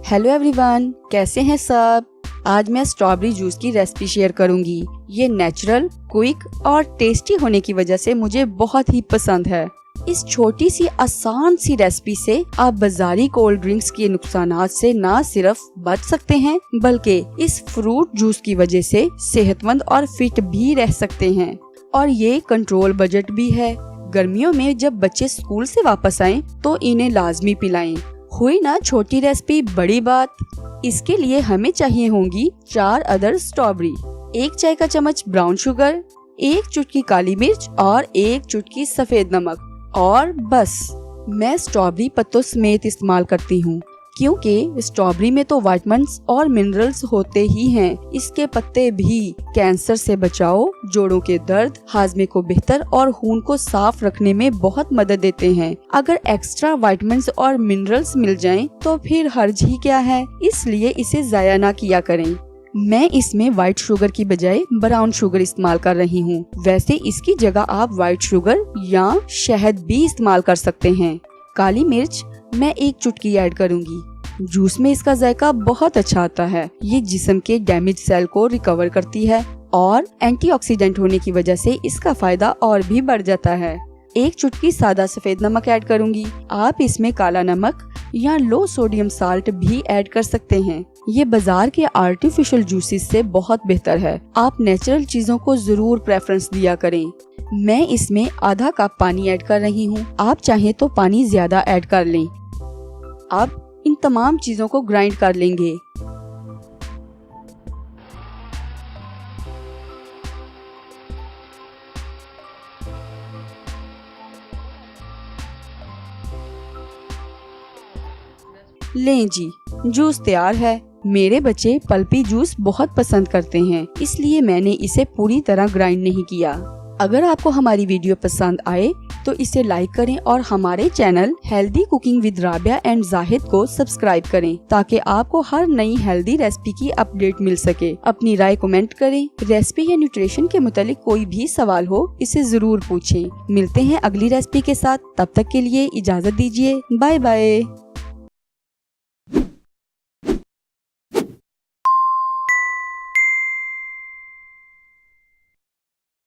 Hello everyone, कैसे हैं सब। आज मैं स्ट्रॉबेरी जूस की रेसिपी शेयर करूंगी। ये नेचुरल, क्विक और टेस्टी होने की वजह से मुझे बहुत ही पसंद है। इस छोटी सी आसान सी रेसिपी से आप बाजारी कोल्ड ड्रिंक्स के नुकसानात से न सिर्फ बच सकते हैं बल्कि इस फ्रूट जूस की वजह से सेहतमंद और फिट भी रह सकते हैं। और ये कंट्रोल बजट भी है। गर्मियों में जब बच्चे स्कूल से वापस आएं तो इन्हें लाजमी पिलाएं। हुई ना छोटी रेसिपी बड़ी बात। इसके लिए हमें चाहिए होंगी 4 अदर स्ट्रॉबेरी, 1 चाय का चम्मच ब्राउन शुगर, 1 चुटकी काली मिर्च और 1 चुटकी सफेद नमक। और बस मैं स्ट्रॉबेरी पत्तों समेत इस्तेमाल करती हूँ क्योंकि स्ट्रॉबेरी में तो विटामिन्स और मिनरल्स होते ही हैं। इसके पत्ते भी कैंसर से बचाव, जोड़ों के दर्द, हाजमे को बेहतर और खून को साफ रखने में बहुत मदद देते हैं। अगर एक्स्ट्रा विटामिन्स और मिनरल्स मिल जाएं तो फिर हर्ज ही क्या है, इसलिए इसे जाया ना किया करें। मैं इसमें व्हाइट शुगर की बजाय ब्राउन शुगर इस्तेमाल कर रही हूँ। वैसे इसकी जगह आप व्हाइट शुगर या शहद भी इस्तेमाल कर सकते हैं। काली मिर्च मैं 1 चुटकी ऐड करूंगी। जूस में इसका जायका बहुत अच्छा आता है। ये जिस्म के डैमेज सेल को रिकवर करती है और एंटीऑक्सीडेंट होने की वजह से इसका फायदा और भी बढ़ जाता है। 1 चुटकी सादा सफेद नमक ऐड करूंगी। आप इसमें काला नमक या लो सोडियम साल्ट भी ऐड कर सकते हैं। ये बाजार के आर्टिफिशियल जूसेस से बहुत बेहतर है। आप नेचुरल चीजों को जरूर प्रेफरेंस दिया करें। मैं इसमें आधा कप पानी ऐड कर रही हूँ। आप चाहें तो पानी ज्यादा ऐड कर लें। अब इन तमाम चीजों को ग्राइंड कर लेंगे। लें जी, जूस तैयार है। मेरे बच्चे पल्पी जूस बहुत पसंद करते हैं, इसलिए मैंने इसे पूरी तरह ग्राइंड नहीं किया। अगर आपको हमारी वीडियो पसंद आए तो इसे लाइक करें और हमारे channel healthy cooking with Rabia and Zahid को सब्सक्राइब करें ताकि आपको हर नई हेल्दी रेसिपी की अपडेट मिल सके। अपनी राय कमेंट करें। रेसिपी या न्यूट्रिशन के मुतालिक कोई भी सवाल हो इसे जरूर पूछें। मिलते हैं अगली रेसिपी के साथ। तब तक के लिए इजाजत दीजिए। Bye bye.